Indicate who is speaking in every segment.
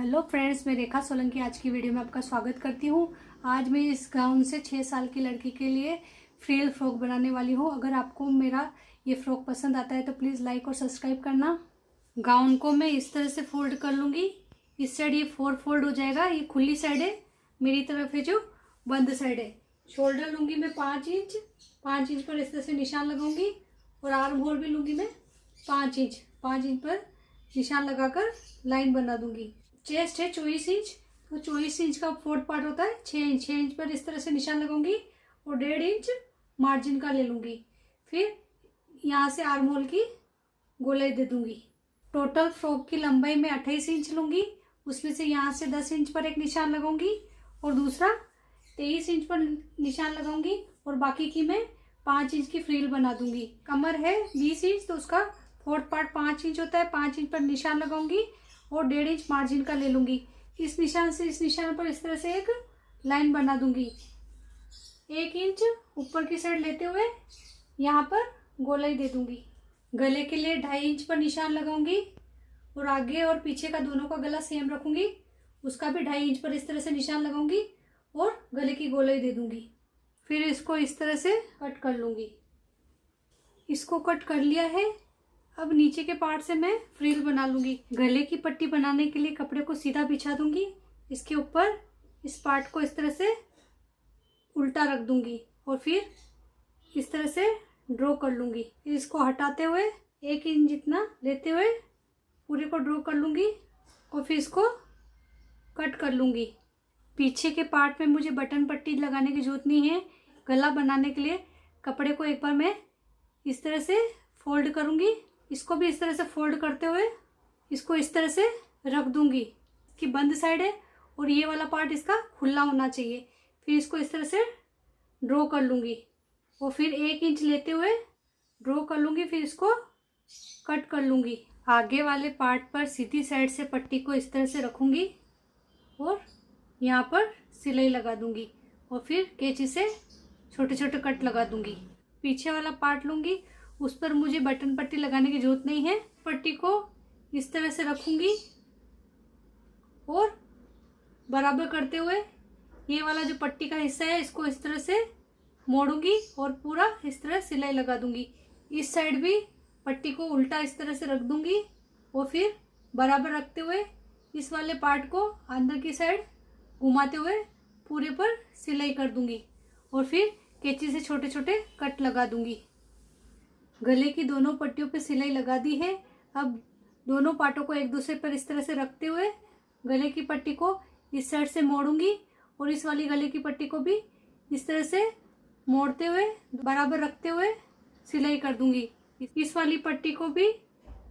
Speaker 1: Hello friends, मैं रेखा सोलंकी आज की वीडियो में आपका स्वागत करती हूँ। आज मैं इस गाउन से 6 साल की लड़की के लिए फ्रिल फ्रॉक बनाने वाली हूँ। अगर आपको मेरा ये फ्रॉक पसंद आता है तो प्लीज़ लाइक और सब्सक्राइब करना। गाउन को मैं इस तरह से फोल्ड कर लूँगी। इस साइड ये 4 फोल्ड हो जाएगा। ये खुली साइड है, मेरी तरफ है जो बंद साइड है। शोल्डर लूँगी मैं 5 इंच पर इस तरह से निशान लगाऊंगी और आर्म होल भी लूँगी मैं 5 इंच पर निशान लगाकर लाइन बना दूंगी। चेस्ट है 24 इंच, तो 24 इंच का फोर्थ पार्ट होता है 6 इंच पर इस तरह से निशान लगाऊंगी और 1.5 इंच मार्जिन का ले लूँगी। फिर यहाँ से आर्म होल की गोलाई दे दूंगी। टोटल फ्रॉक की लंबाई में 28 इंच लूँगी। उसमें से यहाँ से 10 इंच पर एक निशान लगाऊंगी और दूसरा 23 इंच पर निशान लगाऊंगी और बाकी की मैं 5 इंच की फ्रिल बना दूंगी। कमर है 20 इंच, तो उसका फोर्थ पार्ट 5 इंच होता है। 5 इंच पर निशान लगाऊंगी और 1.5 इंच मार्जिन का ले लूँगी। इस निशान से इस निशान पर इस तरह से एक लाइन बना दूंगी। 1 इंच ऊपर की साइड लेते हुए यहाँ पर गोलाई दे दूंगी। गले के लिए 2.5 इंच पर निशान लगाऊंगी और आगे और पीछे का दोनों का गला सेम रखूंगी। उसका भी 2.5 इंच पर इस तरह से निशान लगाऊंगी और गले की गोलाई दे दूंगी। फिर इसको इस तरह से कट कर लूँगी। इसको कट कर लिया है। अब नीचे के पार्ट से मैं फ्रिल बना लूँगी। गले की पट्टी बनाने के लिए कपड़े को सीधा बिछा दूंगी। इसके ऊपर इस पार्ट को इस तरह से उल्टा रख दूंगी और फिर इस तरह से ड्रॉ कर लूँगी। इसको हटाते हुए 1 इंच जितना लेते हुए पूरे को ड्रॉ कर लूँगी और फिर इसको कट कर लूँगी। पीछे के पार्ट में मुझे बटन पट्टी लगाने की जरूरत नहीं है। गला बनाने के लिए कपड़े को एक बार मैं इस तरह से फोल्ड करूँगी। इसको भी इस तरह से फोल्ड करते हुए इसको इस तरह से रख दूंगी। इसकी बंद साइड है और ये वाला पार्ट इसका खुला होना चाहिए। फिर इसको इस तरह से ड्रॉ कर लूँगी और फिर 1 इंच लेते हुए ड्रॉ कर लूँगी। फिर इसको कट कर लूँगी। आगे वाले पार्ट पर सीधी साइड से पट्टी को इस तरह से रखूँगी और यहाँ पर सिलाई लगा दूँगी और फिर कैंची से छोटे छोटे कट लगा दूँगी। पीछे वाला पार्ट लूँगी, उस पर मुझे बटन पट्टी लगाने की जरूरत नहीं है। पट्टी को इस तरह से रखूंगी और बराबर करते हुए ये वाला जो पट्टी का हिस्सा है इसको इस तरह से मोड़ूंगी और पूरा इस तरह सिलाई लगा दूंगी। इस साइड भी पट्टी को उल्टा इस तरह से रख दूंगी और फिर बराबर रखते हुए इस वाले पार्ट को अंदर की साइड घुमाते हुए पूरे पर सिलाई कर दूंगी और फिर कैंची से छोटे छोटे कट लगा दूंगी। गले की दोनों पट्टियों पे सिलाई लगा दी है। अब दोनों पार्टों को एक दूसरे पर इस तरह से रखते हुए गले की पट्टी को इस साइड से मोड़ूंगी और इस वाली गले की पट्टी को भी इस तरह से मोड़ते हुए बराबर रखते हुए सिलाई कर दूंगी। इस वाली पट्टी को भी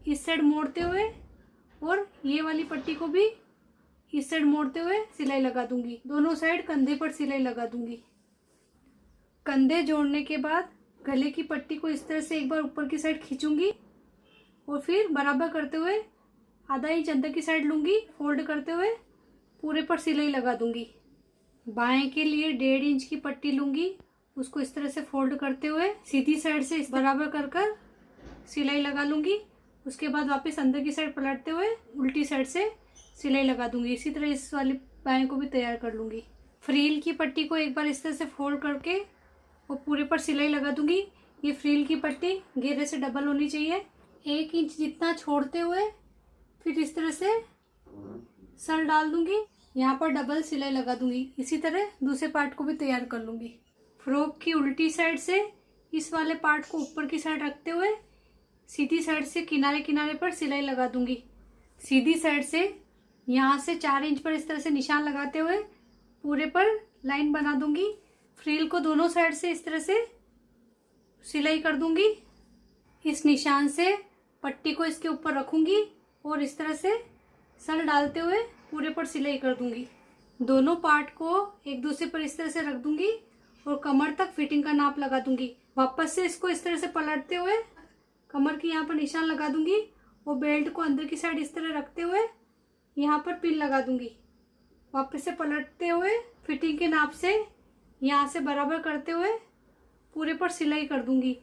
Speaker 1: इस साइड मोड़ते हुए और ये वाली पट्टी को भी इस साइड मोड़ते हुए सिलाई लगा दूंगी। दोनों साइड कंधे पर सिलाई लगा दूंगी। कंधे जोड़ने के बाद गले की पट्टी को इस तरह से एक बार ऊपर की साइड खींचूंगी और फिर बराबर करते हुए आधा इंच अंदर की साइड लूंगी। फोल्ड करते हुए पूरे पर सिलाई लगा दूंगी। बाएं के लिए 1.5 इंच की पट्टी लूंगी। उसको इस तरह से फोल्ड करते हुए सीधी साइड से इस बराबर कर सिलाई लगा लूंगी। उसके बाद वापस अंदर की साइड पलटते हुए उल्टी साइड से सिलाई लगा दूंगी। इसी तरह इस वाली बाएं को भी तैयार कर लूंगी। फ्रिल की पट्टी को एक बार इस तरह से फोल्ड करके और पूरे पर सिलाई लगा दूंगी। ये फ्रिल की पट्टी घेरे से डबल होनी चाहिए। 1 इंच जितना छोड़ते हुए फिर इस तरह से सर डाल दूंगी। यहाँ पर डबल सिलाई लगा दूंगी। इसी तरह दूसरे पार्ट को भी तैयार कर लूंगी। फ्रॉक की उल्टी साइड से इस वाले पार्ट को ऊपर की साइड रखते हुए सीधी साइड से किनारे किनारे पर सिलाई लगा दूंगी। सीधी साइड से यहाँ से 4 इंच पर इस तरह से निशान लगाते हुए पूरे पर लाइन बना दूंगी। फ्रिल को दोनों साइड से इस तरह से सिलाई कर दूंगी। इस निशान से पट्टी को इसके ऊपर रखूंगी और इस तरह से सर डालते हुए पूरे पर सिलाई कर दूंगी। दोनों पार्ट को एक दूसरे पर इस तरह से रख दूंगी और कमर तक फिटिंग का नाप लगा दूंगी। वापस से इसको इस तरह से पलटते हुए कमर की यहाँ पर निशान लगा दूंगी और बेल्ट को अंदर की साइड इस तरह रखते हुए यहाँ पर पिन लगा दूंगी। वापस से पलटते हुए फिटिंग के नाप से यहाँ से बराबर करते हुए पूरे पर सिलाई कर दूंगी।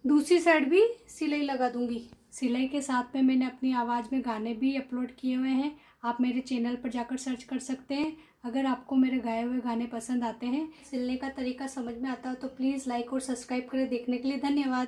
Speaker 1: दूसरी साइड भी सिलाई लगा दूंगी। सिलाई के साथ में मैंने अपनी आवाज़ में गाने भी अपलोड किए हुए हैं, आप मेरे चैनल पर जाकर सर्च कर सकते हैं। अगर आपको मेरे गाए हुए गाने पसंद आते हैं, सिलने का तरीका समझ में आता हो तो प्लीज़ लाइक और सब्सक्राइब करें। देखने के लिए धन्यवाद।